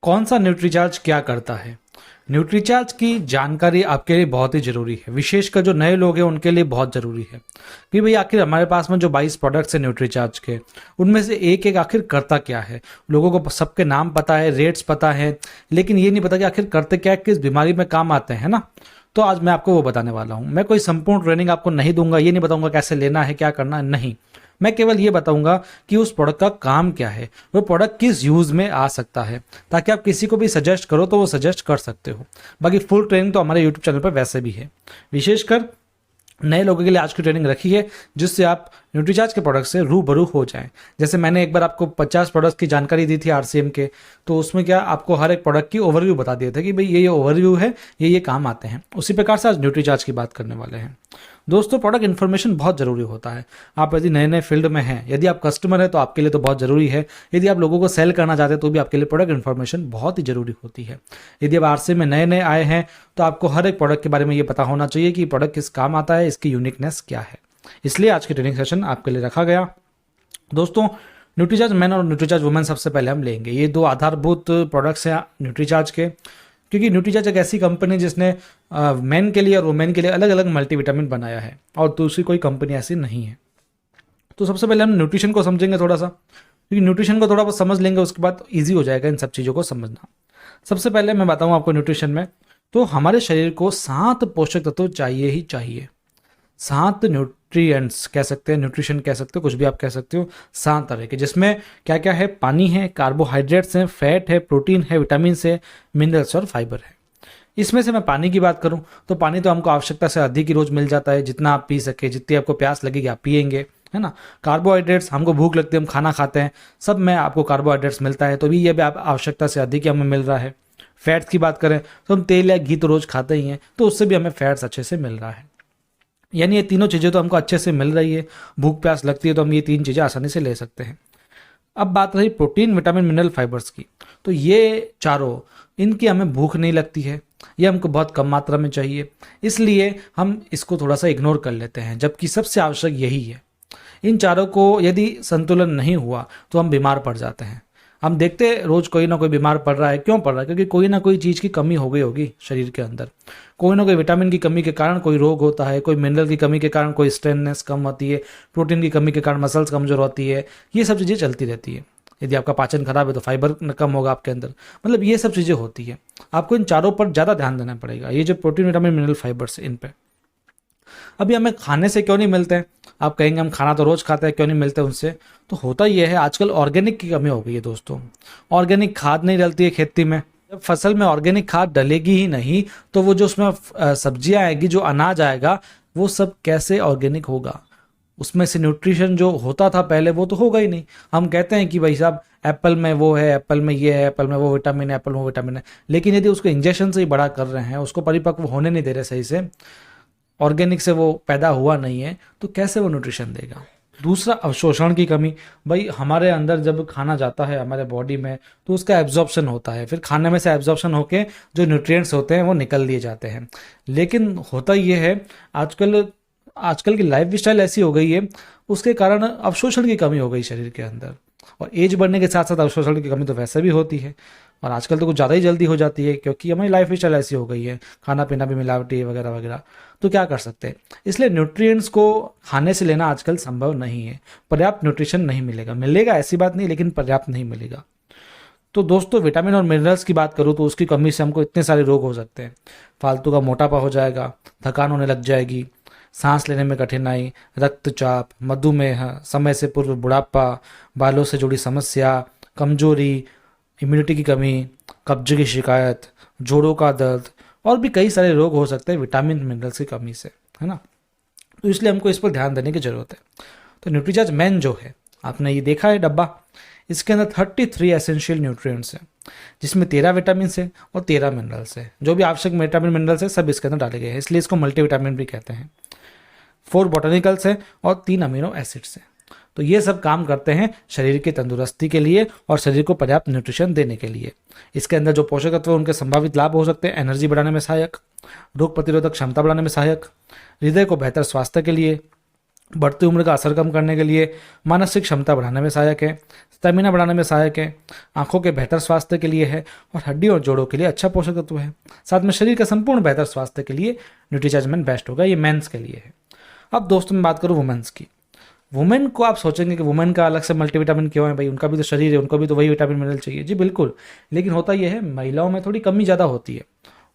कौन सा न्यूट्रीचार्ज क्या करता है? न्यूट्रीचार्ज की जानकारी आपके लिए बहुत ही ज़रूरी है, विशेषकर जो नए लोग हैं उनके लिए बहुत ज़रूरी है कि भाई आखिर हमारे पास में जो 22 प्रोडक्ट्स हैं न्यूट्रीचार्ज के, उनमें से एक एक आखिर करता क्या है। लोगों को सबके नाम पता है, रेट्स पता है, लेकिन ये नहीं पता कि आखिर करते क्या है, किस बीमारी में काम आते हैं ना। तो आज मैं आपको वो बताने वाला हूँ। मैं कोई संपूर्ण ट्रेनिंग आपको नहीं दूंगा, ये नहीं बताऊंगा कैसे लेना है, क्या करना है, नहीं। मैं केवल ये बताऊंगा कि उस प्रोडक्ट का काम क्या है, वो प्रोडक्ट किस यूज में आ सकता है, ताकि आप किसी को भी सजेस्ट करो तो वो सजेस्ट कर सकते हो। बाकी फुल ट्रेनिंग तो हमारे यूट्यूब चैनल पर वैसे भी है, विशेषकर नए लोगों के लिए आज की ट्रेनिंग रखी है, जिससे आप न्यूट्रीचार्ज के प्रोडक्ट से रूबरू हो जाएं। जैसे मैंने एक बार आपको 50 प्रोडक्ट्स की जानकारी दी थी आरसीएम के, तो उसमें क्या आपको हर एक प्रोडक्ट की ओवरव्यू बता दिए थे कि भाई ये ओवरव्यू है, ये काम आते हैं। उसी प्रकार से आज न्यूट्रीचार्ज की बात करने वाले हैं। दोस्तों, प्रोडक्ट इन्फॉर्मेशन बहुत ज़रूरी होता है। आप यदि नए नए फील्ड में हैं, यदि आप कस्टमर हैं तो आपके लिए तो बहुत ज़रूरी है। यदि आप लोगों को सेल करना चाहते हैं तो भी आपके लिए प्रोडक्ट इन्फॉर्मेशन बहुत ही ज़रूरी होती है। यदि आप आरसीएम में नए नए आए हैं तो आपको हर एक प्रोडक्ट के बारे में ये पता होना चाहिए कि प्रोडक्ट किस काम आता है, इसकी यूनिकनेस क्या है। इसलिए आज की ट्रेनिंग सेशन आपके लिए रखा गया। दोस्तों, न्यूट्रीचार्ज मैन और न्यूट्रीचार्ज वुमेन सबसे पहले हम लेंगे। ये दो आधारभूत प्रोडक्ट्स हैं न्यूट्रीचार्ज के, क्योंकि न्यूट्रीचार्ज एक ऐसी कंपनी है जिसने मेन के लिए और वुमेन के लिए अलग अलग मल्टीविटामिन बनाया है, और दूसरी कोई कंपनी ऐसी नहीं है। तो सबसे पहले हम न्यूट्रिशन को समझेंगे थोड़ा सा, क्योंकि न्यूट्रिशन को थोड़ा बहुत समझ लेंगे, उसके बाद ईजी हो जाएगा इन सब चीज़ों को समझना। सबसे पहले मैं बताऊँ आपको न्यूट्रिशन में, तो हमारे शरीर को 7 पोषक तत्व चाहिए ही चाहिए। 7 न्यूट्रिएंट्स कह सकते हैं, न्यूट्रिशन कह सकते हो, कुछ भी आप कह सकते हो। 7 तरह के, जिसमें क्या क्या है? पानी है, कार्बोहाइड्रेट्स हैं, फैट है, प्रोटीन है, विटामिन है, मिनरल्स और फाइबर है। इसमें से मैं पानी की बात करूं तो पानी तो हमको आवश्यकता से अधिक ही रोज मिल जाता है, जितना आप पी सके, जितनी आपको प्यास लगेगी आप पिएंगे, है ना। कार्बोहाइड्रेट्स, हमको भूख लगती है, हम खाना खाते हैं, सब में आपको कार्बोहाइड्रेट्स मिलता है, तो भी ये भी आप आवश्यकता से अधिक ही हमें मिल रहा है। फैट्स की बात करें तो हम तेल या घी तो रोज खाते ही हैं, तो उससे भी हमें फैट्स अच्छे से मिल रहा है। यानी ये तीनों चीज़ें तो हमको अच्छे से मिल रही है। भूख प्यास लगती है तो हम ये 3 चीज़ें आसानी से ले सकते हैं। अब बात रही प्रोटीन, विटामिन, मिनरल, फाइबर्स की, तो ये चारों, इनकी हमें भूख नहीं लगती है, ये हमको बहुत कम मात्रा में चाहिए, इसलिए हम इसको थोड़ा सा इग्नोर कर लेते हैं, जबकि सबसे आवश्यक यही है। इन चारों को यदि संतुलन नहीं हुआ तो हम बीमार पड़ जाते हैं। हम देखते हैं रोज कोई ना कोई बीमार पड़ रहा है। क्यों पड़ रहा है? क्योंकि कोई ना कोई चीज़ की कमी हो गई होगी शरीर के अंदर। कोई ना कोई विटामिन की कमी के कारण कोई रोग होता है, कोई मिनरल की कमी के कारण कोई स्ट्रेंथनेस कम होती है, प्रोटीन की कमी के कारण मसल्स कमजोर होती है। ये सब चीज़ें चलती रहती है। यदि आपका पाचन खराब है तो फाइबर कम होगा आपके अंदर, मतलब ये सब चीज़ें होती है। आपको इन चारों पर ज़्यादा ध्यान देना पड़ेगा, ये जो प्रोटीन, विटामिन, मिनरल, फाइबर्स, इन पे। अभी हमें खाने से क्यों नहीं मिलते हैं? आप कहेंगे हम खाना तो रोज खाते हैं, क्यों नहीं मिलते उनसे? तो होता यह है, आजकल ऑर्गेनिक की कमी हो गई है दोस्तों। ऑर्गेनिक खाद नहीं डलती है खेती में। जब फसल में ऑर्गेनिक खाद डलेगी ही नहीं तो वो जो उसमें सब्जियां आएगी, जो अनाज आएगा, वो सब कैसे ऑर्गेनिक होगा? उसमें से न्यूट्रिशन जो होता था पहले वो तो होगा ही नहीं। हम कहते हैं कि भाई साहब एप्पल में वो है, एप्पल में ये है, एप्पल में वो विटामिन है, एप्पल में वो विटामिन है, लेकिन यदि उसको इंजेक्शन से ही बड़ा कर रहे हैं, उसको परिपक्व होने नहीं दे रहे सही से, ऑर्गेनिक से वो पैदा हुआ नहीं है, तो कैसे वो न्यूट्रिशन देगा? दूसरा, अवशोषण की कमी। भाई हमारे अंदर जब खाना जाता है हमारे बॉडी में तो उसका एब्जॉर्प्शन होता है, फिर खाने में से एब्जॉर्प्शन होके जो न्यूट्रिएंट्स होते हैं वो निकल दिए जाते हैं। लेकिन होता ये है, आजकल आजकल की लाइफ स्टाइल ऐसी हो गई है, उसके कारण अवशोषण की कमी हो गई शरीर के अंदर। और एज बढ़ने के साथ साथ अवशोषण की कमी तो वैसे भी होती है, और आजकल तो कुछ ज़्यादा ही जल्दी हो जाती है, क्योंकि हमारी लाइफ स्टाइल ऐसी हो गई है, खाना पीना भी मिलावटी वगैरह वगैरह। तो क्या कर सकते हैं? इसलिए न्यूट्रिएंट्स को खाने से लेना आजकल संभव नहीं है। पर्याप्त न्यूट्रिशन नहीं मिलेगा, मिलेगा ऐसी बात नहीं, लेकिन पर्याप्त नहीं मिलेगा। तो दोस्तों, विटामिन और मिनरल्स की बात करूँ तो उसकी कमी से हमको इतने सारे रोग हो सकते हैं। फालतू का मोटापा हो जाएगा, थकान होने लग जाएगी, सांस लेने में कठिनाई, रक्तचाप, मधुमेह, समय से पूर्व बुढ़ापा, बालों से जुड़ी समस्या, कमजोरी, इम्यूनिटी की कमी, कब्ज की शिकायत, जोड़ों का दर्द, और भी कई सारे रोग हो सकते हैं विटामिन मिनरल्स की कमी से, है ना। तो इसलिए हमको इस पर ध्यान देने की जरूरत है। तो न्यूट्रीचार्ज मैन जो है, आपने ये देखा है डब्बा, इसके अंदर 33 एसेंशियल न्यूट्रिएंट्स हैं, जिसमें 13 विटामिन है और 13 मिनरल्स है। जो भी आवश्यक विटामिन मिनरल्स है सब इसके अंदर डाले गए हैं, इसलिए इसको मल्टीविटामिन भी कहते हैं। 4 बॉटनिकल्स हैं और 3 अमीनो एसिड्स हैं। तो ये सब काम करते हैं शरीर की तंदुरुस्ती के लिए और शरीर को पर्याप्त न्यूट्रिशन देने के लिए। इसके अंदर जो पोषक तत्व उनके संभावित लाभ हो सकते हैं: एनर्जी बढ़ाने में सहायक, रोग प्रतिरोधक क्षमता बढ़ाने में सहायक, हृदय को बेहतर स्वास्थ्य के लिए, बढ़ती उम्र का असर कम करने के लिए, मानसिक क्षमता बढ़ाने में सहायक है, स्टेमिना बढ़ाने में सहायक है, आंखों के बेहतर स्वास्थ्य के लिए है और हड्डियों और जोड़ों के लिए अच्छा पोषक तत्व है। साथ में शरीर के संपूर्ण बेहतर स्वास्थ्य के लिए न्यूट्रीचार्ज मेन बेस्ट होगा। ये मेंस के लिए है। अब दोस्तों मैं बात करूँ वुमेन्स की। वुमेन को आप सोचेंगे कि वुमेन का अलग से मल्टीविटामिन क्यों है भाई, उनका भी तो शरीर है, उनको भी तो वही विटामिन मिनरल चाहिए। जी बिल्कुल, लेकिन होता यह है महिलाओं में थोड़ी कमी ज़्यादा होती है।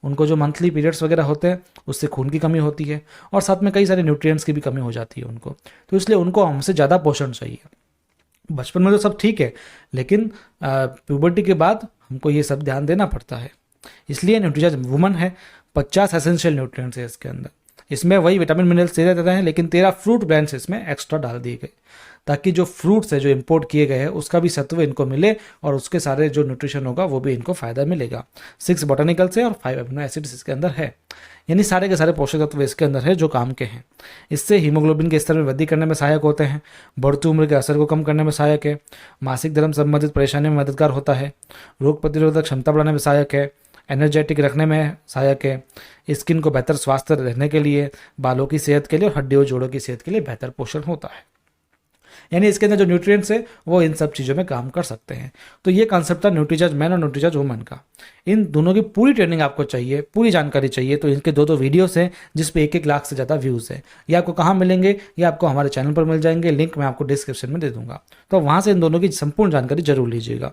उनको जो मंथली पीरियड्स वगैरह होते हैं उससे खून की कमी होती है और साथ में कई सारे न्यूट्रिएंट्स की भी कमी हो जाती है उनको, तो इसलिए उनको हमसे ज़्यादा पोषण चाहिए। बचपन में तो सब ठीक है, लेकिन प्यूबर्टी के बाद हमको ये सब ध्यान देना पड़ता है। इसलिए न्यूट्रीचार्ज वुमन है, 50 एसेंशियल न्यूट्रिएंट्स है इसके अंदर। इसमें वही विटामिन मिनरल्स 13 देते हैं, लेकिन 13 फ्रूट ब्रांड्स इसमें एक्स्ट्रा डाल दिए गए, ताकि जो फ्रूट्स है जो इंपोर्ट किए गए हैं उसका भी सत्व इनको मिले और उसके सारे जो न्यूट्रिशन होगा वो भी इनको फायदा मिलेगा। 6 बॉटनिकल्स है और 5 अमीनो एसिड्स इसके अंदर है, यानी सारे के सारे पोषक तत्व इसके अंदर है जो काम के हैं। इससे हीमोग्लोबिन के स्तर में वृद्धि करने में सहायक होते हैं, बढ़ती उम्र के असर को कम करने में सहायक है, मासिक धर्म संबंधित परेशानी में मददगार होता है, रोग प्रतिरोधक क्षमता बढ़ाने में सहायक है, एनर्जेटिक रखने में सहायक है, स्किन को बेहतर स्वास्थ्य रहने के लिए, बालों की सेहत के लिए और हड्डियों जोड़ों की सेहत के लिए बेहतर पोषण होता है। यानी इसके अंदर जो न्यूट्रिएंट्स है वो इन सब चीज़ों में काम कर सकते हैं। तो ये कॉन्सेप्ट था न्यूट्रीचार्ज मैन और न्यूट्रीचार्ज वुमन का। इन दोनों की पूरी ट्रेनिंग आपको चाहिए, पूरी जानकारी चाहिए, तो इनके दो वीडियोस हैं जिस पे 1-1 लाख से ज़्यादा व्यूज़ है। ये आपको कहाँ मिलेंगे? ये आपको हमारे चैनल पर मिल जाएंगे, लिंक मैं आपको डिस्क्रिप्शन में दे दूंगा, तो वहाँ से इन दोनों की संपूर्ण जानकारी जरूर लीजिएगा।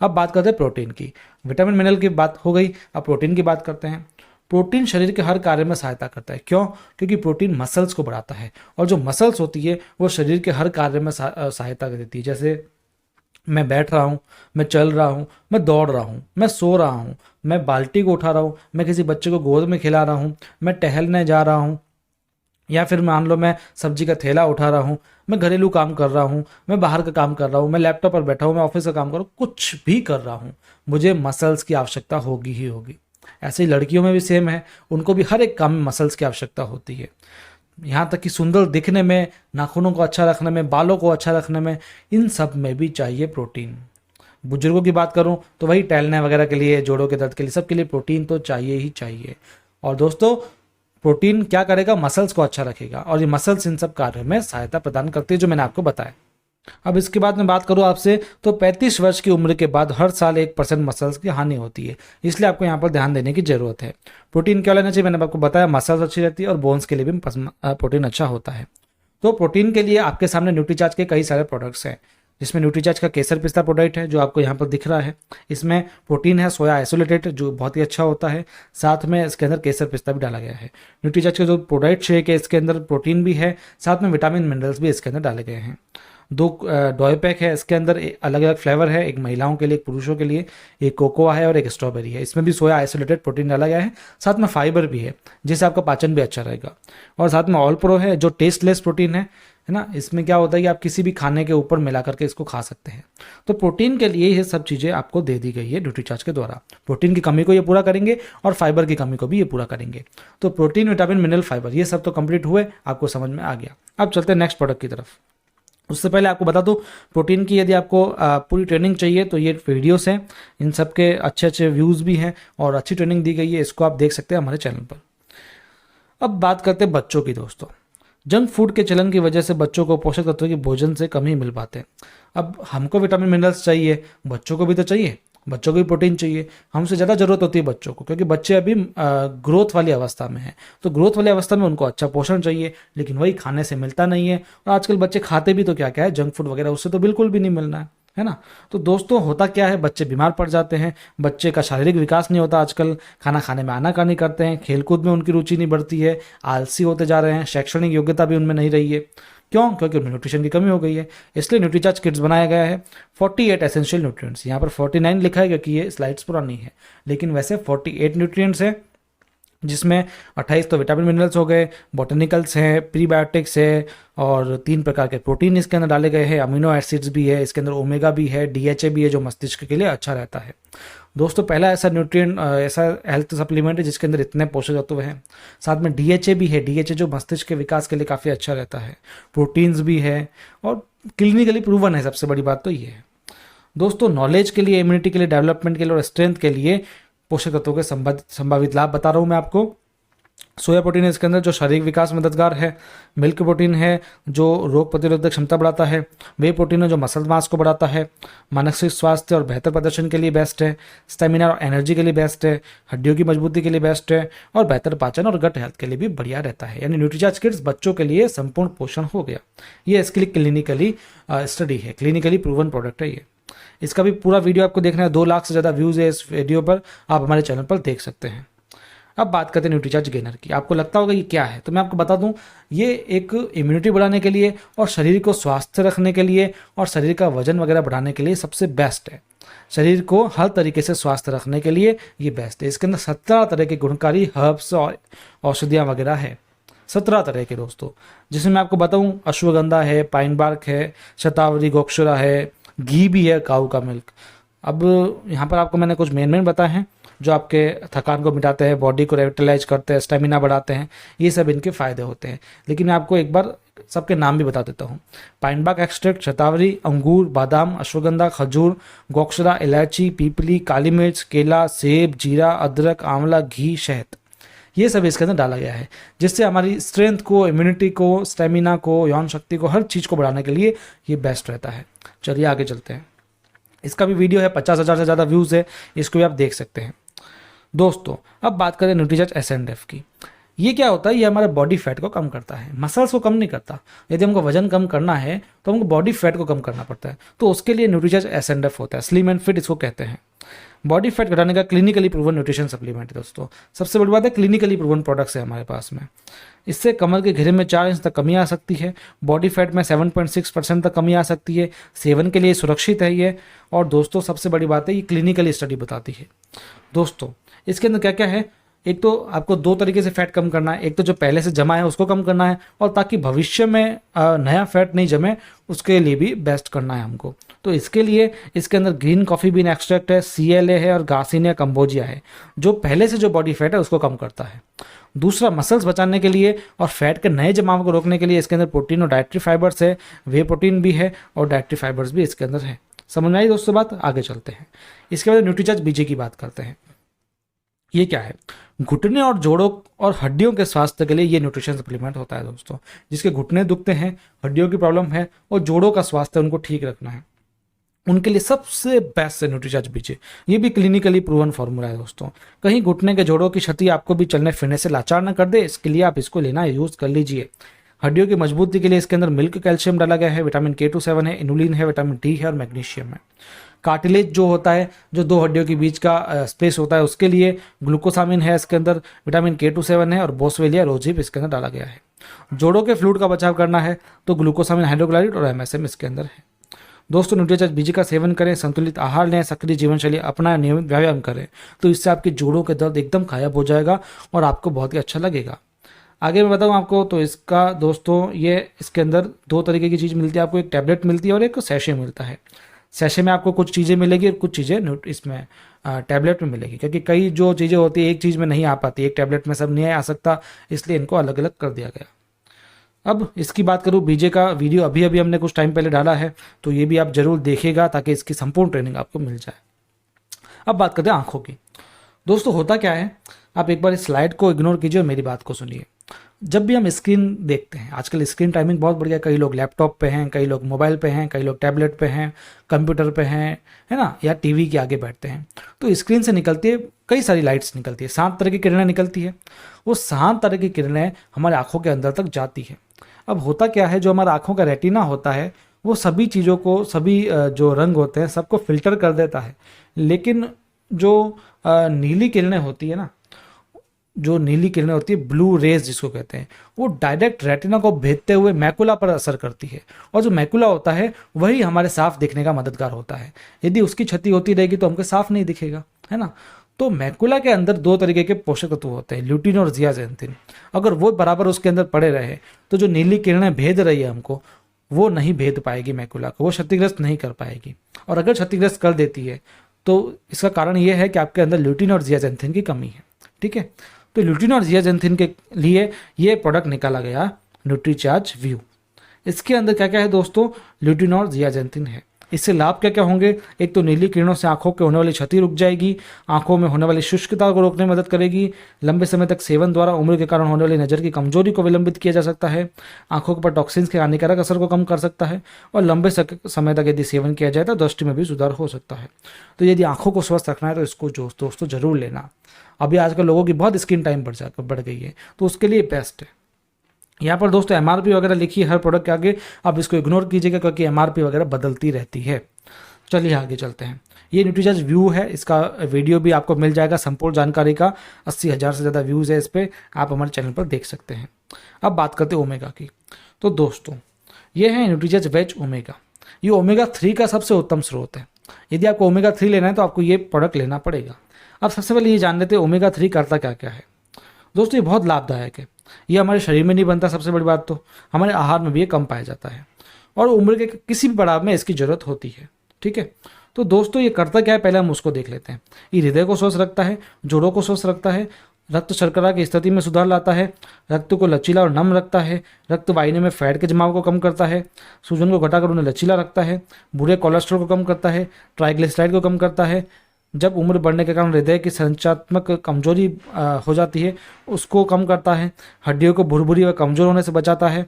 अब बात करते हैं प्रोटीन की। विटामिन मिनरल की बात हो गई, अब प्रोटीन की बात करते हैं। प्रोटीन शरीर के हर कार्य में सहायता करता है। क्यों? क्योंकि प्रोटीन मसल्स को बढ़ाता है और जो मसल्स होती है वो शरीर के हर कार्य में सहायता देती है। जैसे मैं बैठ रहा हूँ, मैं चल रहा हूँ, मैं दौड़ रहा हूँ, मैं सो रहा हूँ, मैं बाल्टी को उठा रहा हूँ, मैं किसी बच्चे को गोद में खिला रहा हूँ, मैं टहलने जा रहा हूँ, या फिर मान लो मैं सब्जी का थैला उठा रहा हूँ, मैं घरेलू काम कर रहा हूँ, मैं बाहर का काम कर रहा हूँ, मैं लैपटॉप पर बैठा हूँ, मैं ऑफिस का काम कर रहा हूँ, कुछ भी कर रहा हूँ, मुझे मसल्स की आवश्यकता होगी ही होगी। ऐसे ही लड़कियों में भी सेम है, उनको भी हर एक काम में मसल्स की आवश्यकता होती है। यहाँ तक कि सुंदर दिखने में, नाखूनों को अच्छा रखने में, बालों को अच्छा रखने में, इन सब में भी चाहिए प्रोटीन। बुजुर्गों की बात करूँ तो वही टहलने वगैरह के लिए, जोड़ों के दर्द के लिए, सब के लिए प्रोटीन तो चाहिए ही चाहिए। और दोस्तों प्रोटीन क्या करेगा? मसल्स को अच्छा रखेगा और ये मसल्स इन सब कार्यों में सहायता प्रदान करती है जो मैंने आपको बताया। अब इसके बाद मैं बात करूं आपसे तो 35 वर्ष की उम्र के बाद हर साल 1% मसल्स की हानि होती है, इसलिए आपको यहाँ पर ध्यान देने की जरूरत है। प्रोटीन क्या लेना चाहिए मैंने आपको बताया, मसल्स अच्छी रहती है और बोन्स के लिए भी प्रोटीन अच्छा होता है। तो प्रोटीन के लिए आपके सामने न्यूट्रीचार्ज के कई सारे प्रोडक्ट्स हैं, जिसमें न्यूट्रीचार्ज का केसर पिस्ता प्रोडक्ट है जो आपको यहाँ पर दिख रहा है। इसमें प्रोटीन है सोया आइसोलेटेड जो बहुत ही अच्छा होता है, साथ में इसके अंदर केसर पिस्ता भी डाला गया है। न्यूट्रीचार्ज का जो प्रोडक्ट शेक है इसके अंदर प्रोटीन भी है, साथ में विटामिन मिनरल्स भी इसके अंदर डाले गए हैं। 2 डॉय पैक है, इसके अंदर अलग अलग फ्लेवर है, एक महिलाओं के लिए, एक पुरुषों के लिए, एक कोकोआ है और एक स्ट्रॉबेरी है। इसमें भी सोया आइसोलेटेड प्रोटीन डाला गया है, साथ में फाइबर भी है जिससे आपका पाचन भी अच्छा रहेगा। और साथ में ऑल प्रो है जो टेस्टलेस प्रोटीन है ना। इसमें क्या होता है कि आप किसी भी खाने के ऊपर मिला करके इसको खा सकते हैं। तो प्रोटीन के लिए ये सब चीज़ें आपको दे दी गई है न्यूट्रीचार्ज के द्वारा। प्रोटीन की कमी को ये पूरा करेंगे और फाइबर की कमी को भी ये पूरा करेंगे। तो प्रोटीन, विटामिन, मिनरल, फाइबर ये सब तो कंप्लीट हुए, आपको समझ में आ गया। अब चलते हैं नेक्स्ट प्रोडक्ट की तरफ। उससे पहले आपको बता दूं प्रोटीन की यदि आपको पूरी ट्रेनिंग चाहिए तो ये वीडियोस हैं, इन सब के अच्छे अच्छे व्यूज़ भी हैं और अच्छी ट्रेनिंग दी गई है, इसको आप देख सकते हैं हमारे चैनल पर। अब बात करते हैं बच्चों की। दोस्तों जंक फूड के चलन की वजह से बच्चों को पोषक तत्वों की भोजन से कम ही मिल पाते हैं। अब हमको विटामिन मिनरल्स चाहिए, बच्चों को भी तो चाहिए, बच्चों को भी प्रोटीन चाहिए। हमसे ज़्यादा जरूरत होती है बच्चों को, क्योंकि बच्चे अभी ग्रोथ वाली अवस्था में हैं। तो ग्रोथ वाली अवस्था में उनको अच्छा पोषण चाहिए, लेकिन वही खाने से मिलता नहीं है। और आजकल बच्चे खाते भी तो क्या क्या है, जंक फूड वगैरह, उससे तो बिल्कुल भी नहीं मिलना है ना। तो दोस्तों होता क्या है, बच्चे बीमार पड़ जाते हैं, बच्चे का शारीरिक विकास नहीं होता, आजकल खाना खाने में आनाकानी करते हैं, खेलकूद में उनकी रुचि नहीं बढ़ती है, आलसी होते जा रहे हैं, शैक्षणिक योग्यता भी उनमें नहीं रही है। क्यों? क्योंकि उनमें न्यूट्रिशन की कमी हो गई है। इसलिए न्यूट्रीचार्ज किट्स बनाया गया है 48 एसेंशियल न्यूट्रिएंट्स। यहाँ पर 49 लिखा है क्योंकि ये स्लाइड्स पुरानी है, लेकिन वैसे 48 न्यूट्रिएंट्स है, जिसमें 28 तो विटामिन मिनरल्स हो गए, बॉटनिकल्स हैं, प्रीबायोटिक्स है और 3 प्रकार के प्रोटीन इसके अंदर डाले गए हैं, अमीनो एसिड्स भी है, इसके अंदर ओमेगा भी है, डीएचए भी है जो मस्तिष्क के लिए अच्छा रहता है। दोस्तों पहला ऐसा न्यूट्रिएंट, ऐसा हेल्थ सप्लीमेंट है जिसके अंदर इतने पोषक तत्व हैं। साथ में डीएचए भी है, डीएचए जो मस्तिष्क के विकास के लिए काफ़ी अच्छा रहता है, प्रोटीन्स भी है और क्लिनिकली प्रूवन है। सबसे बड़ी बात तो ये है दोस्तों, नॉलेज के लिए, इम्यूनिटी के लिए, डेवलपमेंट के लिए और स्ट्रेंथ के लिए पोषक तत्वों के संभावित लाभ बता रहा हूँ मैं आपको। सोया प्रोटीन है इसके अंदर जो शारीरिक विकास में मददगार है। मिल्क प्रोटीन है जो रोग प्रतिरोधक क्षमता बढ़ाता है। वे प्रोटीन है जो मसल मास को बढ़ाता है। मानसिक स्वास्थ्य और बेहतर प्रदर्शन के लिए बेस्ट है। स्टेमिना और एनर्जी के लिए बेस्ट है। हड्डियों की मजबूती के लिए बेस्ट है और बेहतर पाचन और गट हेल्थ के लिए भी बढ़िया रहता है। यानी न्यूट्रीचार्ज किड्स बच्चों के लिए संपूर्ण पोषण हो गया। ये इसके लिए क्लिनिकली स्टडी है, क्लिनिकली प्रूवन प्रोडक्ट है ये। इसका भी पूरा वीडियो आपको देखना है, 2 लाख से ज़्यादा व्यूज़ है इस वीडियो पर, आप हमारे चैनल पर देख सकते हैं। अब बात करते हैं न्यूट्रीचार्ज गेनर की। आपको लगता होगा ये क्या है, तो मैं आपको बता दूं, ये एक इम्यूनिटी बढ़ाने के लिए और शरीर को स्वस्थ रखने के लिए और शरीर का वजन वगैरह बढ़ाने के लिए सबसे बेस्ट है। शरीर को हर तरीके से स्वस्थ रखने के लिए ये बेस्ट है। इसके अंदर 17 तरह के गुणकारी हर्ब्स और औषधियाँ वगैरह है, 17 तरह के दोस्तों, जिसमें मैं आपको बताऊं अश्वगंधा है, पाइन बार्क है, शतावरी, गोक्षुरा है, घी भी है, काऊ का मिल्क। अब यहाँ पर आपको मैंने कुछ मेन बताए हैं जो आपके थकान को मिटाते हैं, बॉडी को रेविटलाइज करते हैं, स्टेमिना बढ़ाते हैं, ये सब इनके फ़ायदे होते हैं। लेकिन मैं आपको एक बार सबके नाम भी बता देता हूँ। पाइनबार्क एक्सट्रैक्ट, शतावरी, अंगूर, बादाम, अश्वगंधा, खजूर, गोक्षरा, इलायची, पीपली, काली मिर्च, केला, सेब, जीरा, अदरक, आंवला, घी, शहद, ये सब इसके अंदर डाला गया है, जिससे हमारी स्ट्रेंथ को, इम्यूनिटी को, स्टेमिना को, यौन शक्ति को, हर चीज़ को बढ़ाने के लिए ये बेस्ट रहता है। चलिए आगे चलते हैं। इसका भी वीडियो है, 50,000 से ज़्यादा व्यूज़ है, इसको भी आप देख सकते हैं। दोस्तों अब बात करें न्यूट्रीचार्ज एसएनएफ की। ये क्या होता है, ये हमारे बॉडी फैट को कम करता है, मसल्स को कम नहीं करता। यदि हमको वजन कम करना है तो हमको बॉडी फैट को कम करना पड़ता है, तो उसके लिए न्यूट्रीचार्ज एसएनएफ होता है, स्लिम एंड फिट इसको कहते हैं। बॉडी फैट घटाने का क्लिनिकली प्रूवन न्यूट्रिशन सप्लीमेंट है दोस्तों। सबसे बड़ी बात है क्लिनिकली प्रूवन प्रोडक्ट्स है हमारे पास में। इससे कमर के घेरे में 4 इंच तक कमी आ सकती है, बॉडी फैट में 7.6% तक कमी आ सकती है, सेवन के लिए सुरक्षित है ये। और दोस्तों सबसे बड़ी बात है ये क्लिनिकली स्टडी बताती है। दोस्तों इसके अंदर क्या क्या है, एक तो आपको 2 तरीके से फैट कम करना है, एक तो जो पहले से जमा है उसको कम करना है, और ताकि भविष्य में नया फैट नहीं जमे उसके लिए भी बेस्ट करना है हमको। तो इसके लिए इसके अंदर ग्रीन कॉफ़ी बीन एक्सट्रैक्ट है, CLA है और गार्सिनिया कंबोजिया है, जो पहले से जो बॉडी फैट है उसको कम करता है। दूसरा मसल्स बचाने के लिए और फैट के नए जमाव को रोकने के लिए इसके अंदर प्रोटीन और डाइटरी फाइबर्स है, वे प्रोटीन भी है और डाइटरी फाइबर्स भी इसके अंदर है। समझ में आई दोस्तों बात, आगे चलते हैं। इसके बाद न्यूट्रीचार्ज बीजे की बात करते हैं। ये क्या है, घुटने और जोड़ों और हड्डियों के स्वास्थ्य के लिए ये न्यूट्रिशन सप्लीमेंट होता है दोस्तों। जिसके घुटने दुखते हैं, हड्डियों की प्रॉब्लम है और जोड़ों का स्वास्थ्य उनको ठीक रखना है, उनके लिए सबसे बेस्ट है न्यूट्रीचार्ज बीजे। ये भी क्लिनिकली प्रूवन फार्मूला है दोस्तों। कहीं घुटने के जोड़ों की क्षति आपको भी चलने फिरने से लाचार न कर दे, इसके लिए आप इसको लेना यूज कर लीजिए। हड्डियों की मजबूती के लिए इसके अंदर मिल्क कैल्शियम डाला गया है, विटामिन K27 है, इनुलिन है, विटामिन D है और मैग्नीशियम है। कार्टिलेज जो होता है, जो 2 हड्डियों के बीच का स्पेस होता है, उसके लिए ग्लूकोसामिन है इसके अंदर, विटामिन K27 है और बोसवेलिया रोजिप इसके अंदर डाला गया है। जोड़ों के फ्लूइड का बचाव करना है तो ग्लूकोसामिन हाइड्रोक्लोराइड और MSM इसके अंदर है। दोस्तों न्यूट्रीचार्ज बीजे का सेवन करें, संतुलित आहार लें, सक्रिय जीवन शैली अपनाएं, नियमित व्यायाम करें, तो इससे आपके जोड़ों के दर्द एकदम गायब हो जाएगा और आपको बहुत ही अच्छा लगेगा। आगे मैं बताऊं आपको, तो इसका दोस्तों ये इसके अंदर 2 तरीके की चीज़ मिलती है आपको, एक टैबलेट मिलती है और एक सैशे मिलता है। सैशे में आपको कुछ चीज़ें मिलेगी और कुछ चीज़ें इसमें टैबलेट में मिलेगी, क्योंकि कई जो चीज़ें होती है एक चीज़ में नहीं आ पाती, एक टैबलेट में सब नहीं आ सकता, इसलिए इनको अलग अलग कर दिया गया। अब इसकी बात करूँ, बीजे का वीडियो अभी अभी हमने कुछ टाइम पहले डाला है, तो ये भी आप जरूर देखिएगा ताकि इसकी संपूर्ण ट्रेनिंग आपको मिल जाए। अब बात करते हैं आंखों की। दोस्तों होता क्या है, आप एक बार इस स्लाइड को इग्नोर कीजिए और मेरी बात को सुनिए। जब भी हम स्क्रीन देखते हैं, आजकल स्क्रीन टाइमिंग बहुत बढ़ गया, कई लोग लैपटॉप पे हैं, कई लोग मोबाइल पे हैं, कई लोग टैबलेट पे हैं, कंप्यूटर पे हैं, है ना, या टीवी के आगे बैठते हैं, तो स्क्रीन से निकलती है कई सारी लाइट्स निकलती है, 7 तरह की किरणें निकलती है। वो 7 तरह की किरणें हमारे आंखों के अंदर तक जाती है। अब होता क्या है, जो हमारा आंखों का रेटिना होता है वो सभी चीज़ों को, सभी जो रंग होते हैं सबको फिल्टर कर देता है, लेकिन जो नीली किरणें होती है ना, जो नीली किरणें होती है, ब्लू रेज जिसको कहते हैं, वो डायरेक्ट रेटिना को भेदते हुए मैकुला पर असर करती है, और जो मैकुला होता है वही हमारे साफ दिखने का मददगार होता है। यदि उसकी क्षति होती रहेगी तो हमको साफ नहीं दिखेगा, है ना। तो मैकुला के अंदर 2 तरीके के पोषक तत्व होते हैं, ल्यूटिन और जियाजेंथिन। अगर वो बराबर उसके अंदर पड़े रहे तो जो नीली किरणें भेद रही है हमको, वो नहीं भेद पाएगी मैकुला को, वो क्षतिग्रस्त नहीं कर पाएगी। और अगर क्षतिग्रस्त कर देती है तो इसका कारण ये है कि आपके अंदर ल्यूटिन और जियाजेंथिन की कमी है, ठीक है। तो ल्यूटिन और जियाजेंथिन के लिए ये प्रोडक्ट निकाला गया न्यूट्रीचार्ज व्यू। इसके अंदर क्या क्या है दोस्तों, ल्यूटिन और जियाजेंथिन है। इससे लाभ क्या क्या होंगे? एक तो नीली किरणों से आंखों के होने वाली क्षति रुक जाएगी, आंखों में होने वाली शुष्कता को रोकने में मदद करेगी, लंबे समय तक सेवन द्वारा उम्र के कारण होने वाली नज़र की कमजोरी को विलंबित किया जा सकता है, आंखों पर टॉक्सिन्स के हानिकारक असर को कम कर सकता है, और लंबे समय तक यदि सेवन किया जाए तो दृष्टि में भी सुधार हो सकता है। तो यदि आंखों को स्वस्थ रखना है तो इसको दोस्तों जरूर लेना। अभी आजकल लोगों की बहुत स्क्रीन टाइम बढ़ गई है, तो उसके लिए बेस्ट है। यहाँ पर दोस्तों एमआरपी वगैरह लिखी है हर प्रोडक्ट के आगे, आप इसको इग्नोर कीजिएगा क्योंकि एमआरपी वगैरह बदलती रहती है। चलिए आगे चलते हैं। ये न्यूट्रीचार्ज व्यू है, इसका वीडियो भी आपको मिल जाएगा संपूर्ण जानकारी का, 80,000 से ज़्यादा व्यूज़ है इस पर, आप हमारे चैनल पर देख सकते हैं। अब बात करते हैं ओमेगा की। तो दोस्तों ये है न्यूट्रीचार्ज वेज ओमेगा। ये ओमेगा 3 का सबसे उत्तम स्रोत है। यदि आपको ओमेगा 3 लेना है तो आपको ये प्रोडक्ट लेना पड़ेगा। अब सबसे पहले ये जान लेते हैं ओमेगा 3 करता क्या क्या है। दोस्तों ये बहुत लाभदायक है। ये हमारे शरीर में नहीं बनता, सबसे बड़ी बात तो हमारे आहार में भी ये कम पाया जाता है, और उम्र के किसी भी पड़ाव में इसकी जरूरत होती है। ठीक है, तो दोस्तों ये करता क्या है, पहले हम उसको देख लेते हैं। ये हृदय को स्वस्थ रखता है, जोड़ों को स्वस्थ रखता है, रक्त शर्करा की स्थिति में सुधार लाता है, रक्त को लचीला और नम रखता है, रक्त वाहिनी में फैट के जमाव को कम करता है, सूजन को घटाकर उन्हें लचीला रखता है, बुरे कोलेस्ट्रॉल को कम करता है, ट्राइग्लिसराइड को कम करता है। जब उम्र बढ़ने के कारण हृदय की संरचनात्मक कमजोरी हो जाती है उसको कम करता है, हड्डियों को भुरभुरी व कमजोर होने से बचाता है,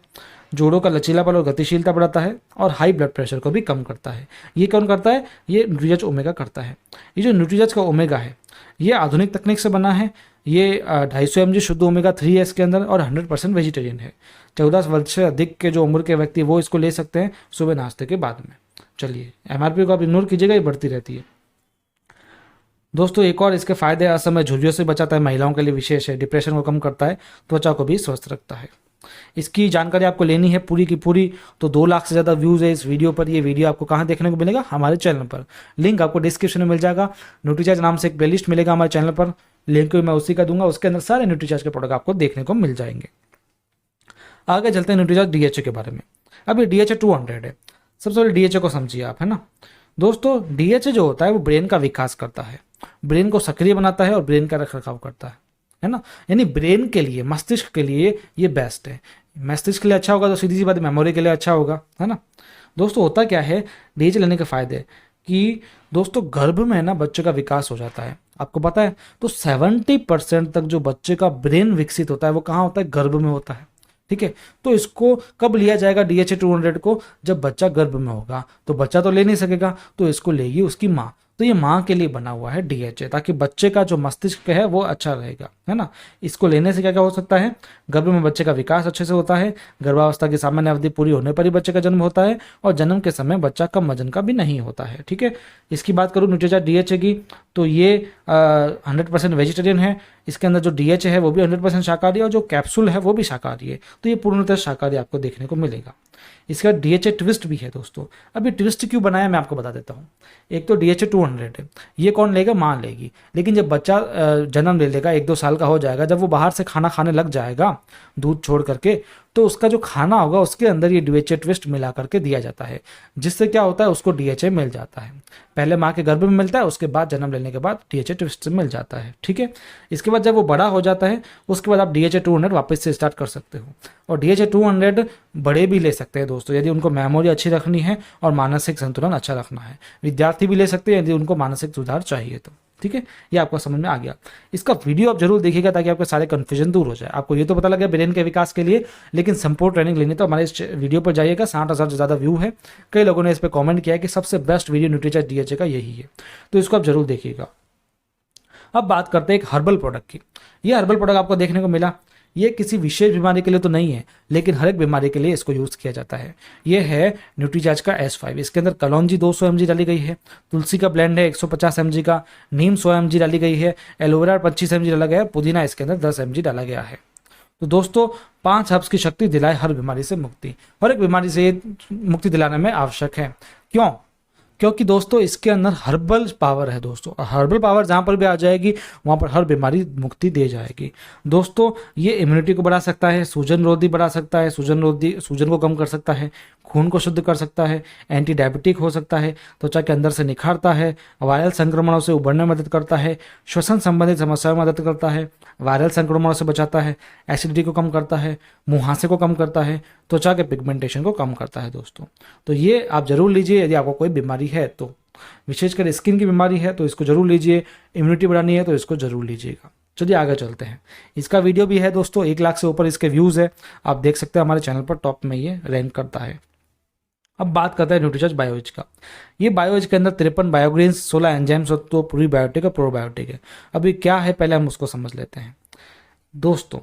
जोड़ों का लचीलापन और गतिशीलता बढ़ाता है, और हाई ब्लड प्रेशर को भी कम करता है। ये कौन करता है? ये न्यूट्रीचार्ज ओमेगा करता है। ये जो न्यूट्रीचार्ज का ओमेगा है ये आधुनिक तकनीक से बना है। ये 250 mg शुद्ध ओमेगा 3 है इसके अंदर, और 100% वेजिटेरियन है। 14 वर्ष से अधिक के जो उम्र के व्यक्ति वो इसको ले सकते हैं सुबह नाश्ते के बाद में। चलिए एमआरपी को आप इग्नोर कीजिएगा, ये बढ़ती रहती है। दोस्तों एक और इसके फायदे, असमय झुर्रियों से बचाता है, महिलाओं के लिए विशेष है, डिप्रेशन को कम करता है, त्वचा को भी स्वस्थ रखता है। इसकी जानकारी आपको लेनी है पूरी की पूरी, तो 2 लाख से ज़्यादा व्यूज़ है इस वीडियो पर। ये वीडियो आपको कहाँ देखने को मिलेगा? हमारे चैनल पर। लिंक आपको डिस्क्रिप्शन में मिल जाएगा। न्यूट्रीचार्ज नाम से एक प्लेलिस्ट मिलेगा हमारे चैनल पर, लिंक भी मैं उसी का दूंगा। उसके अंदर सारे न्यूट्रीचार्ज के प्रोडक्ट आपको देखने को मिल जाएंगे। आगे चलते हैं न्यूट्रीचार्ज डीएचए के बारे में। अब ये डीएचए 200 है। सबसे पहले डीएचए को समझिए आप, है ना दोस्तों। डीएचए जो होता है वो ब्रेन का विकास करता है, ब्रेन को सक्रिय बनाता है और ब्रेन का रखरखाव करता है ना। यानी ब्रेन के लिए, मस्तिष्क के लिए ये बेस्ट है। मस्तिष्क के लिए अच्छा होगा तो सीधी सी बात मेमोरी के लिए अच्छा होगा, है ना दोस्तों। होता क्या है डीएचए लेने के फायदे कि दोस्तों गर्भ में ना बच्चे का विकास हो जाता है, आपको पता है। तो 70% तक जो बच्चे का ब्रेन विकसित होता है वो कहाँ होता है? गर्भ में होता है। ठीक है, तो इसको कब लिया जाएगा डीएचए 200 को? जब बच्चा गर्भ में होगा। तो बच्चा तो ले नहीं सकेगा, तो इसको लेगी उसकी माँ। तो ये माँ के लिए बना हुआ है डीएचए, ताकि बच्चे का जो मस्तिष्क है वो अच्छा रहेगा, है ना। इसको लेने से क्या क्या हो सकता है? गर्भ में बच्चे का विकास अच्छे से होता है, गर्भावस्था की सामान्य अवधि पूरी होने पर ही बच्चे का जन्म होता है, और जन्म के समय बच्चा कम वजन का भी नहीं होता है। ठीक है, इसकी बात करूँ न्यूट्रीचार्ज डीएचए की, तो ये 100% वेजिटेरियन है। इसके अंदर जो डीएचए है वो भी 100% शाकाहारी है, और जो कैप्सूल है वो भी शाकाहारी है। तो ये पूर्णतः शाकाहारी आपको देखने को मिलेगा। इसका डीएचए ट्विस्ट भी है दोस्तों। अब ये ट्विस्ट क्यों बनाया मैं आपको बता देता हूँ। एक तो डीएचए 200 है, ये कौन लेगा? माँ लेगी। लेकिन जब बच्चा जन्म ले लेगा, 1-2 साल का हो जाएगा, जब वो बाहर से खाना खाने लग जाएगा दूध छोड़ करके, तो उसका जो खाना होगा उसके अंदर ये डीएचए ट्विस्ट मिला करके दिया जाता है, जिससे क्या होता है उसको डीएचए मिल जाता है। पहले माँ के गर्भ में मिलता है, उसके बाद जन्म लेने के बाद डीएचए ट्विस्ट से मिल जाता है। ठीक है, इसके बाद जब वो बड़ा हो जाता है उसके बाद आप डीएचए 200 वापस से स्टार्ट कर सकते हो। और डीएचए 200 बड़े भी ले सकते हैं दोस्तों, यदि उनको मेमोरी अच्छी रखनी है और मानसिक संतुलन अच्छा रखना है। विद्यार्थी भी ले सकते हैं यदि उनको मानसिक सुधार चाहिए तो। ठीक है, ये आपको समझ में आ गया। इसका वीडियो आप जरूर देखिएगा ताकि आपके सारे कन्फ्यूजन दूर हो जाए। आपको ये तो पता लगे ब्रेन के विकास के लिए, लेकिन संपूर्ण ट्रेनिंग लेनी तो हमारे इस वीडियो पर जाइएगा। 60,000 से ज़्यादा व्यू है। कई लोगों ने इस पर कमेंट किया है कि सबसे बेस्ट वीडियो न्यूट्रीचार्ज डीएचए का यही है, तो इसको आप जरूर देखिएगा। अब बात करते हैं एक हर्बल प्रोडक्ट की। ये हर्बल प्रोडक्ट आपको देखने को मिला, ये किसी विशेष बीमारी के लिए तो नहीं है, लेकिन हर एक बीमारी के लिए इसको यूज़ किया जाता है। ये है न्यूट्रीचार्ज का S5। इसके अंदर कलौंजी 200 mg डाली गई है, तुलसी का ब्लेंड है 150 mg का, नीम 100 mg डाली गई है, एलोवेरा 25 mg डाला गया है, पुदीना इसके अंदर 10 mg डाला गया है। तो दोस्तों 5 हर्ब्स की शक्ति दिलाए हर बीमारी से मुक्ति। हर एक बीमारी से मुक्ति दिलाने में आवश्यक है। क्यों? क्योंकि दोस्तों इसके अंदर हर्बल पावर है दोस्तों, और हर्बल पावर जहाँ पर भी आ जाएगी वहाँ पर हर बीमारी मुक्ति दे जाएगी दोस्तों। ये इम्यूनिटी को बढ़ा सकता है, सूजन रोधी बढ़ा सकता है, सूजन को कम कर सकता है, खून को शुद्ध कर सकता है, एंटी डायबिटिक हो सकता है, त्वचा के अंदर से निखारता है, वायरल संक्रमणों से उबरने में मदद करता है, श्वसन संबंधित समस्याओं में मदद करता है, वायरल संक्रमणों से बचाता है, एसिडिटी को कम करता है, मुहासे को कम करता है, त्वचा के पिगमेंटेशन को कम करता है दोस्तों। तो ये आप जरूर लीजिए यदि आपको कोई बीमारी है तो, विशेषकर स्किन की बीमारी है तो इसको जरूर लीजिए, इम्यूनिटी बढ़ानी है तो इसको जरूर लीजिएगा। चलिए आगे चलते हैं। इसका वीडियो भी है दोस्तों, 1 लाख से ऊपर इसके व्यूज़ है, आप देख सकते हैं हमारे चैनल पर टॉप में ये रैंक करता है। अब बात करते हैं न्यूट्रीचार्ज बायोएज का। ये बायोएज के अंदर 53 बायोग्रेन्स, 16 एंजाइम्स और तो प्रीबायोटिक और प्रोबायोटिक है। अब ये क्या है पहले हम उसको समझ लेते हैं दोस्तों।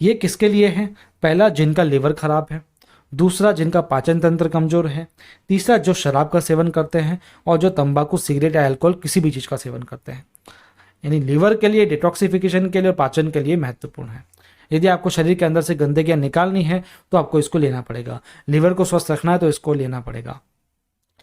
ये किसके लिए है? पहला, जिनका लिवर खराब है, दूसरा जिनका पाचन तंत्र कमजोर है, तीसरा जो शराब का सेवन करते हैं, और जो तंबाकू, सिगरेट या अल्कोहल किसी भी चीज़ का सेवन करते हैं। यानी लिवर के लिए, डिटॉक्सिफिकेशन के लिए और पाचन के लिए महत्वपूर्ण है। यदि आपको शरीर के अंदर से गंदगियां निकालनी है तो आपको इसको लेना पड़ेगा। लिवर को स्वस्थ रखना है तो इसको लेना पड़ेगा।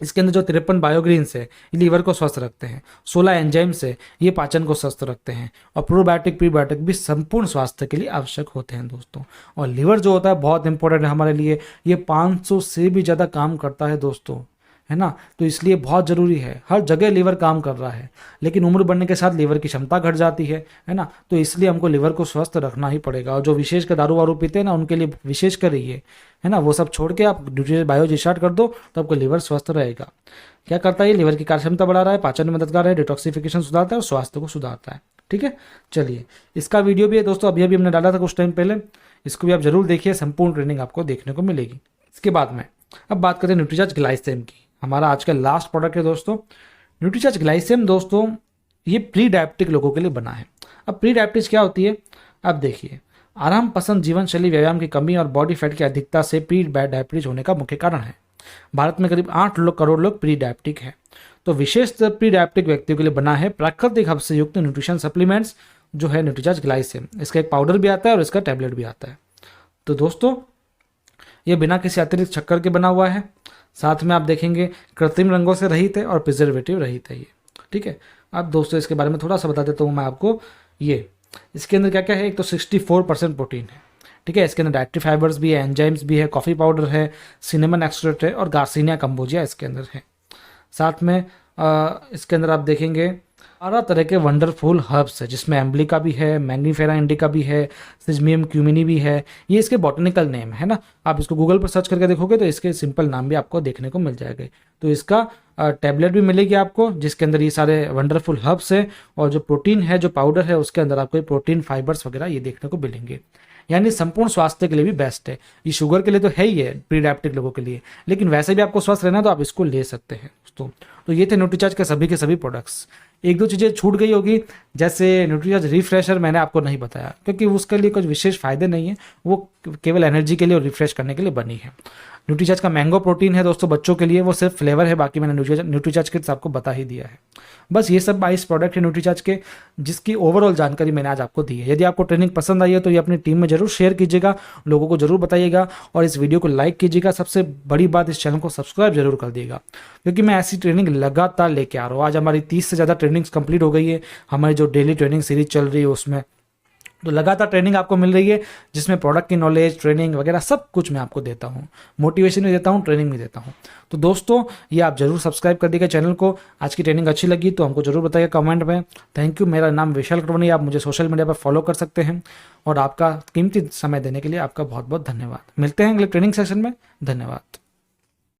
इसके अंदर जो 53 बायोग्रीन्स है ये लीवर को स्वस्थ रखते हैं, 16 एंजाइम्स है ये पाचन को स्वस्थ रखते हैं, और प्रोबायोटिक प्रीबायोटिक भी संपूर्ण स्वास्थ्य के लिए आवश्यक होते हैं दोस्तों। और लीवर जो होता है बहुत इंपॉर्टेंट है हमारे लिए, ये 500 से भी ज़्यादा काम करता है दोस्तों, है ना। तो इसलिए बहुत ज़रूरी है, हर जगह लीवर काम कर रहा है, लेकिन उम्र बढ़ने के साथ लीवर की क्षमता घट जाती है ना। तो इसलिए हमको लीवर को स्वस्थ रखना ही पड़ेगा। और जो विशेषकर दारू वारू पीते हैं ना उनके लिए विशेष कर ये है ना, वो सब छोड़ के आप न्यूट्रीचार्ज बायोएज स्टार्ट कर दो तो आपको लीवर स्वस्थ रहेगा। क्या करता है? लीवर की कार्यक्षमता बढ़ा रहा है, पाचन में मददगार है, डिटॉक्सिफिकेशन सुधारता है और स्वास्थ्य को सुधारता है। ठीक है, चलिए इसका वीडियो भी है दोस्तों, अभी हमने डाला था कुछ टाइम पहले, इसको भी आप जरूर देखिए, संपूर्ण ट्रेनिंग आपको देखने को मिलेगी। इसके बाद में अब बात करें न्यूट्रीचार्ज ग्लाइसेम की, हमारा आज का लास्ट प्रोडक्ट है दोस्तों। न्यूट्रीचार्ज ग्लाइसेम दोस्तों ये प्री डायबिटिक लोगों के लिए बना है। अब प्री डायबिटीज क्या होती है? अब देखिए, आराम पसंद जीवन शैली, व्यायाम की कमी और बॉडी फैट की अधिकता से प्री डायबिटीज होने का मुख्य कारण है। भारत में करीब 8 करोड़ लोग प्री डायबिटिक है। तो विशेष प्री डायबिटिक व्यक्तियों के लिए बना है प्राकृतिक हब से युक्त न्यूट्रिशन सप्लीमेंट्स जो है न्यूट्रीचार्ज ग्लाइसेम। इसका एक पाउडर भी आता है और इसका टैबलेट भी आता है। तो दोस्तों ये बिना किसी अतिरिक्त शक्कर के बना हुआ है, साथ में आप देखेंगे कृत्रिम रंगों से रहित है और प्रिजर्वेटिव रहित है ये। ठीक है, अब दोस्तों इसके बारे में थोड़ा सा बता देता हूँ मैं आपको। ये इसके अंदर क्या क्या है? एक तो 64% प्रोटीन है। ठीक है, इसके अंदर डाइटरी फाइबर्स भी है, एंजाइम्स भी है, कॉफ़ी पाउडर है, सिनेमन एक्सट्रैक्ट है और गार्सिनिया कंबोजिया इसके अंदर है। साथ में इसके अंदर आप देखेंगे 12 तरह के वंडरफुल हर्ब्स है, जिसमें एम्बलिका भी है, मैंगनीफेरा इंडिका भी है, सिजमियम क्यूमिनी भी है। ये इसके बॉटनिकल नेम है ना, आप इसको गूगल पर सर्च करके देखोगे तो इसके सिंपल नाम भी आपको देखने को मिल जाएगा। तो इसका टैबलेट भी मिलेगी आपको, जिसके अंदर ये सारे वंडरफुल हर्ब्स है, और जो प्रोटीन है, जो पाउडर है, उसके अंदर आपको प्रोटीन फाइबर्स वगैरह ये देखने को मिलेंगे। यानी संपूर्ण स्वास्थ्य के लिए भी बेस्ट है। ये शुगर के लिए तो है ही है, प्री डायबिटिक लोगों के लिए, लेकिन वैसे भी आपको स्वस्थ रहना है तो आप इसको ले सकते हैं दोस्तों। तो ये थे न्यूट्रीचार्ज के सभी प्रोडक्ट्स। एक दो चीज़ें छूट गई होगी, जैसे न्यूट्रीचार्ज रिफ्रेशर मैंने आपको नहीं बताया, क्योंकि उसके लिए कुछ विशेष फायदे नहीं है, वो केवल एनर्जी के लिए और रिफ्रेश करने के लिए बनी है। न्यूट्रीचार्ज का मैंगो प्रोटीन है दोस्तों बच्चों के लिए, वो सिर्फ फ्लेवर है, बाकी मैंने न्यूट्रीचार्ज किट्स आपको बता ही दिया है। बस ये सब 22 प्रोडक्ट है न्यूट्रीचार्ज के, जिसकी ओवरऑल जानकारी मैंने आज आपको दी है। यदि आपको ट्रेनिंग पसंद आई है तो ये अपनी टीम में जरूर शेयर कीजिएगा, लोगों को जरूर बताइएगा, और इस वीडियो को लाइक कीजिएगा। सबसे बड़ी बात, इस चैनल को सब्सक्राइब जरूर कर दिएगा, क्योंकि मैं ऐसी ट्रेनिंग लगातार लेके आ रहा हूँ। आज हमारी 30 से ज़्यादा ट्रेनिंग्स कंप्लीट हो गई है, हमारी जो डेली ट्रेनिंग सीरीज चल रही है उसमें। तो लगातार ट्रेनिंग आपको मिल रही है, जिसमें प्रोडक्ट की नॉलेज, ट्रेनिंग वगैरह सब कुछ मैं आपको देता हूँ, मोटिवेशन भी देता हूँ, ट्रेनिंग भी देता हूँ। तो दोस्तों ये आप जरूर सब्सक्राइब कर दीजिएगा चैनल को। आज की ट्रेनिंग अच्छी लगी तो हमको जरूर बताइए कमेंट में। Thank you. मेरा नाम विशाल कटवानी, आप मुझे सोशल मीडिया पर फॉलो कर सकते हैं, और आपका कीमती समय देने के लिए आपका बहुत बहुत धन्यवाद। मिलते हैं अगले ट्रेनिंग सेशन में। धन्यवाद।